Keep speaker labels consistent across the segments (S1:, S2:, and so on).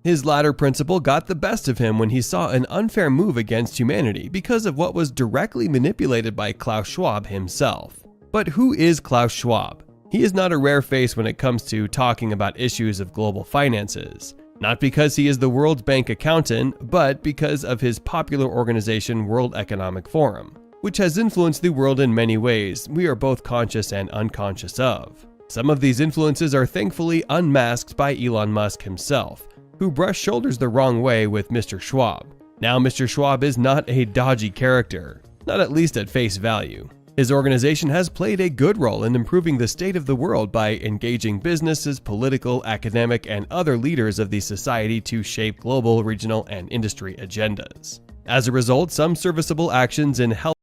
S1: His latter principle got the best of him when he saw an unfair move against humanity because of what was directly manipulated by Klaus Schwab himself. But who is Klaus Schwab? He is not a rare face when it comes to talking about issues of global finances. Not because he is the World Bank accountant, but because of his popular organization World Economic Forum, which has influenced the world in many ways we are both conscious and unconscious of. Some of these influences are thankfully unmasked by Elon Musk himself, who brushed shoulders the wrong way with Mr. Schwab. Now Mr. Schwab is not a dodgy character, not at least at face value. His organization has played a good role in improving the state of the world by engaging businesses, political, academic, and other leaders of the society to shape global, regional, and industry agendas. As a result, some serviceable actions in health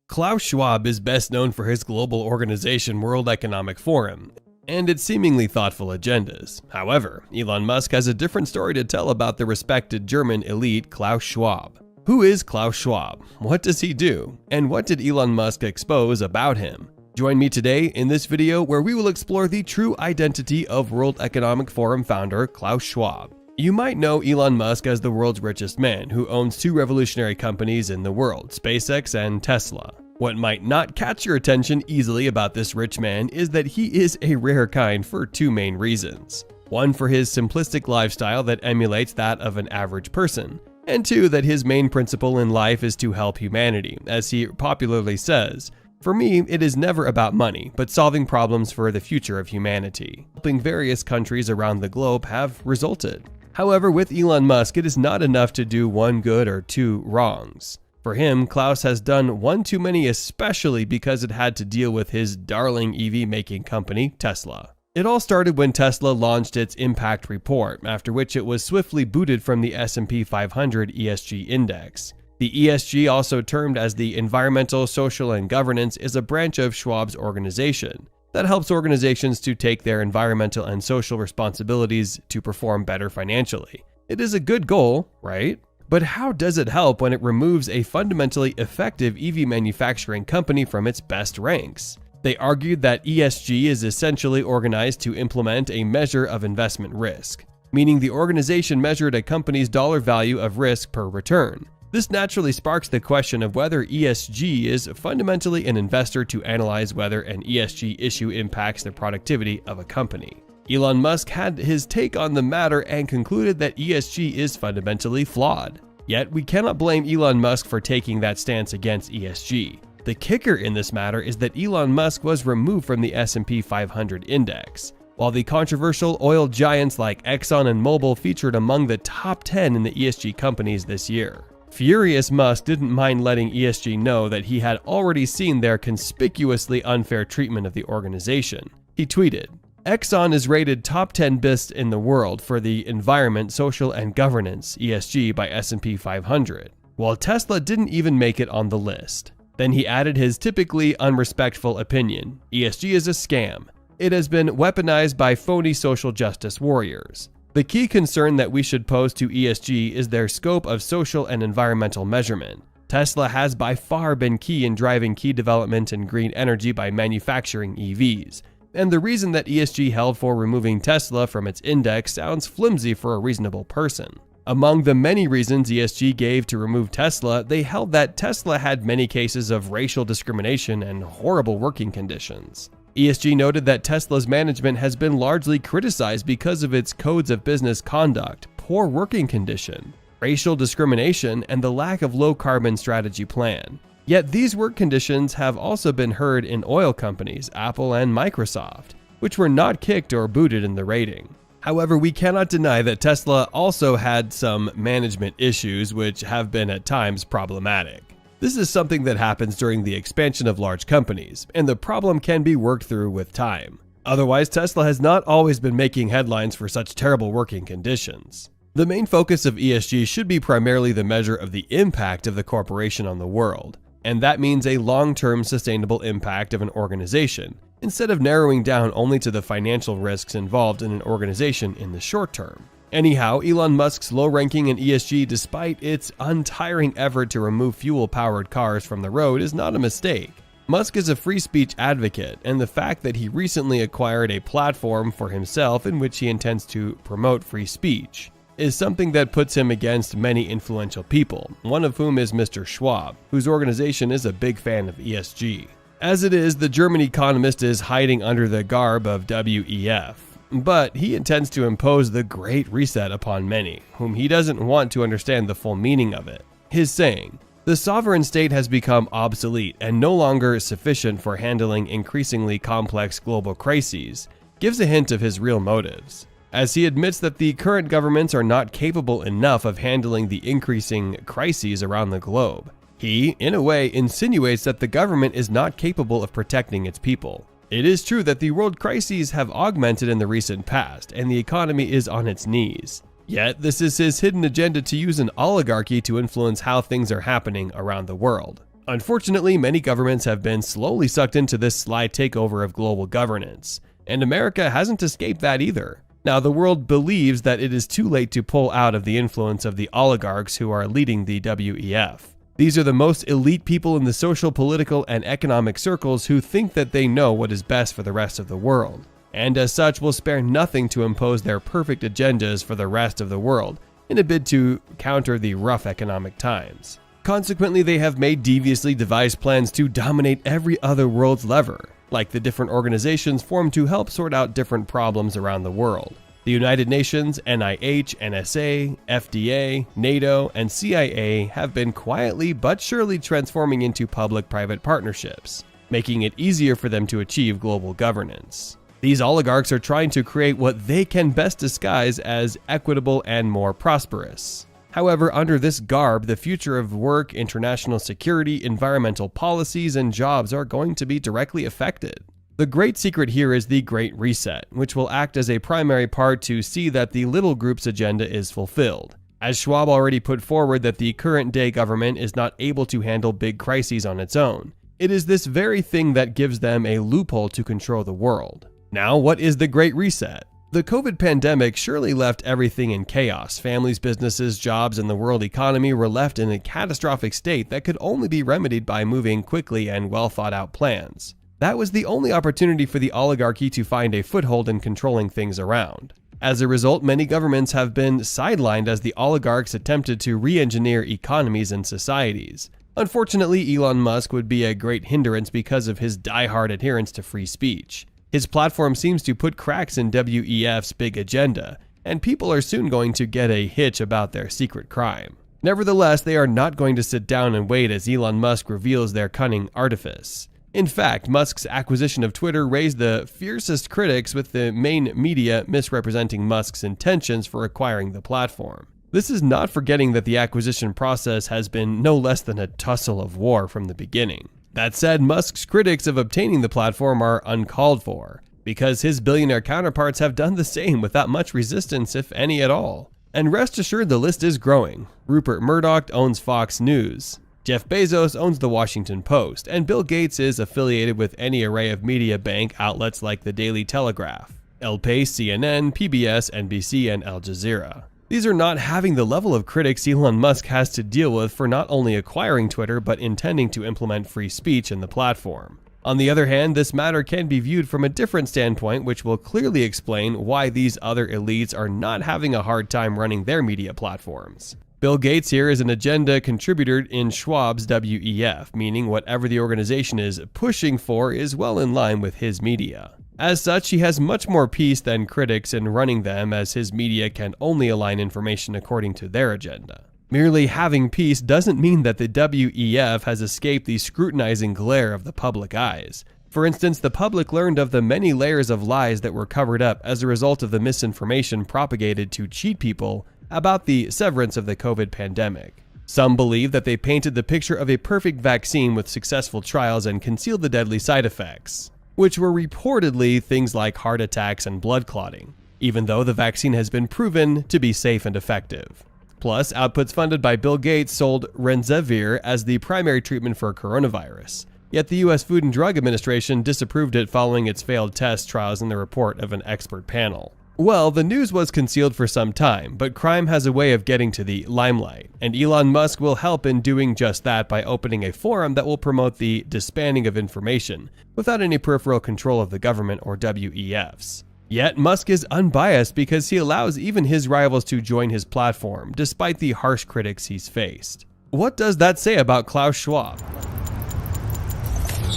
S1: Klaus Schwab is best known for his global organization World Economic Forum and its seemingly thoughtful agendas. However, Elon Musk has a different story to tell about the respected German elite Klaus Schwab. Who is Klaus Schwab? What does he do? And what did Elon Musk expose about him? Join me today in this video where we will explore the true identity of World Economic Forum founder Klaus Schwab. You might know Elon Musk as the world's richest man who owns two revolutionary companies in the world, SpaceX and Tesla. What might not catch your attention easily about this rich man is that he is a rare kind for two main reasons. One, for his simplistic lifestyle that emulates that of an average person, and two, that his main principle in life is to help humanity. As he popularly says, "For me, it is never about money, but solving problems for the future of humanity." Helping various countries around the globe have resulted. However, with Elon Musk, it is not enough to do one good or two wrongs. For him, Klaus has done one too many, especially because it had to deal with his darling EV-making company, Tesla. It all started when Tesla launched its impact report, after which it was swiftly booted from the S&P 500 ESG index. The ESG, also termed as the Environmental, Social, and Governance, is a branch of Schwab's organization that helps organizations to take their environmental and social responsibilities to perform better financially. It is a good goal, right? But how does it help when it removes a fundamentally effective EV manufacturing company from its best ranks? They argued that ESG is essentially organized to implement a measure of investment risk, meaning the organization measured a company's dollar value of risk per return. This naturally sparks the question of whether ESG is fundamentally an investor to analyze whether an ESG issue impacts the productivity of a company. Elon Musk had his take on the matter and concluded that ESG is fundamentally flawed. Yet we cannot blame Elon Musk for taking that stance against ESG. The kicker in this matter is that Elon Musk was removed from the S&P 500 index, while the controversial oil giants like Exxon and Mobil featured among the top 10 in the ESG companies this year. Furious Musk didn't mind letting ESG know that he had already seen their conspicuously unfair treatment of the organization. He tweeted, "Exxon is rated top 10 best in the world for the environment, social, and governance (ESG) by S&P 500, while Tesla didn't even make it on the list." Then he added his typically unrespectful opinion: ESG is a scam. It has been weaponized by phony social justice warriors. The key concern that we should pose to ESG is their scope of social and environmental measurement. Tesla has by far been key in driving key development in green energy by manufacturing EVs. And the reason that ESG held for removing Tesla from its index sounds flimsy for a reasonable person. Among the many reasons ESG gave to remove Tesla, they held that Tesla had many cases of racial discrimination and horrible working conditions. ESG noted that Tesla's management has been largely criticized because of its codes of business conduct, poor working condition, racial discrimination, and the lack of low-carbon strategy plan. Yet these work conditions have also been heard in oil companies, Apple and Microsoft, which were not kicked or booted in the rating. However, we cannot deny that Tesla also had some management issues which have been at times problematic. This is something that happens during the expansion of large companies, and the problem can be worked through with time. Otherwise, Tesla has not always been making headlines for such terrible working conditions. The main focus of ESG should be primarily the measure of the impact of the corporation on the world, and that means a long-term sustainable impact of an organization, instead of narrowing down only to the financial risks involved in an organization in the short term. Anyhow, Elon Musk's low ranking in ESG despite its untiring effort to remove fuel-powered cars from the road is not a mistake. Musk is a free speech advocate, and the fact that he recently acquired a platform for himself in which he intends to promote free speech is something that puts him against many influential people, one of whom is Mr. Schwab, whose organization is a big fan of ESG. As it is, the German economist is hiding under the garb of WEF. But he intends to impose the Great Reset upon many, whom he doesn't want to understand the full meaning of it. His saying, "The sovereign state has become obsolete and no longer sufficient for handling increasingly complex global crises," gives a hint of his real motives, as he admits that the current governments are not capable enough of handling the increasing crises around the globe. He, in a way, insinuates that the government is not capable of protecting its people. It is true that the world crises have augmented in the recent past, and the economy is on its knees. Yet, this is his hidden agenda to use an oligarchy to influence how things are happening around the world. Unfortunately, many governments have been slowly sucked into this sly takeover of global governance, and America hasn't escaped that either. Now, the world believes that it is too late to pull out of the influence of the oligarchs who are leading the WEF. These are the most elite people in the social, political, and economic circles who think that they know what is best for the rest of the world, and as such will spare nothing to impose their perfect agendas for the rest of the world in a bid to counter the rough economic times. Consequently, they have made deviously devised plans to dominate every other world's lever, like the different organizations formed to help sort out different problems around the world. The United Nations, NIH, NSA, FDA, NATO, and CIA have been quietly but surely transforming into public-private partnerships, making it easier for them to achieve global governance. These oligarchs are trying to create what they can best disguise as equitable and more prosperous. However, under this garb, the future of work, international security, environmental policies, and jobs are going to be directly affected. The great secret here is the Great Reset, which will act as a primary part to see that the little group's agenda is fulfilled. As Schwab already put forward that the current day government is not able to handle big crises on its own. It is this very thing that gives them a loophole to control the world. Now, what is the Great Reset? The COVID pandemic surely left everything in chaos. Families, businesses, jobs, and the world economy were left in a catastrophic state that could only be remedied by moving quickly and well thought out plans. That was the only opportunity for the oligarchy to find a foothold in controlling things around. As a result, many governments have been sidelined as the oligarchs attempted to re-engineer economies and societies. Unfortunately, Elon Musk would be a great hindrance because of his die-hard adherence to free speech. His platform seems to put cracks in WEF's big agenda, and people are soon going to get a hitch about their secret crime. Nevertheless, they are not going to sit down and wait as Elon Musk reveals their cunning artifice. In fact, Musk's acquisition of Twitter raised the fiercest critics, with the main media misrepresenting Musk's intentions for acquiring the platform. This is not forgetting that the acquisition process has been no less than a tussle of war from the beginning. That said, Musk's critics of obtaining the platform are uncalled for, because his billionaire counterparts have done the same without much resistance, if any at all. And rest assured, the list is growing. Rupert Murdoch owns Fox News. Jeff Bezos owns the Washington Post, and Bill Gates is affiliated with any array of media bank outlets like the Daily Telegraph, El País, CNN, PBS, NBC, and Al Jazeera. These are not having the level of critics Elon Musk has to deal with for not only acquiring Twitter but intending to implement free speech in the platform. On the other hand, this matter can be viewed from a different standpoint, which will clearly explain why these other elites are not having a hard time running their media platforms. Bill Gates here is an agenda contributor in Schwab's WEF, meaning whatever the organization is pushing for is well in line with his media. As such, he has much more peace than critics in running them, as his media can only align information according to their agenda. Merely having peace doesn't mean that the WEF has escaped the scrutinizing glare of the public eyes. For instance, the public learned of the many layers of lies that were covered up as a result of the misinformation propagated to cheat people about the severance of the COVID pandemic. Some believe that they painted the picture of a perfect vaccine with successful trials and concealed the deadly side effects, which were reportedly things like heart attacks and blood clotting, even though the vaccine has been proven to be safe and effective. Plus, outputs funded by Bill Gates sold Remdesivir as the primary treatment for coronavirus. Yet the U.S. Food and Drug Administration disapproved it following its failed test trials in the report of an expert panel. Well, the news was concealed for some time, but crime has a way of getting to the limelight, and Elon Musk will help in doing just that by opening a forum that will promote the disbanding of information, without any peripheral control of the government or WEFs. Yet Musk is unbiased because he allows even his rivals to join his platform, despite the harsh critics he's faced. What does that say about Klaus Schwab?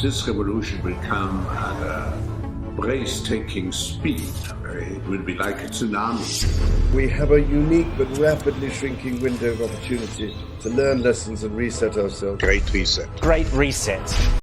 S2: This revolution will come at a breathtaking speed. It will be like a tsunami.
S3: We have a unique but rapidly shrinking window of opportunity to learn lessons and reset ourselves.
S2: Great reset.
S4: Great reset.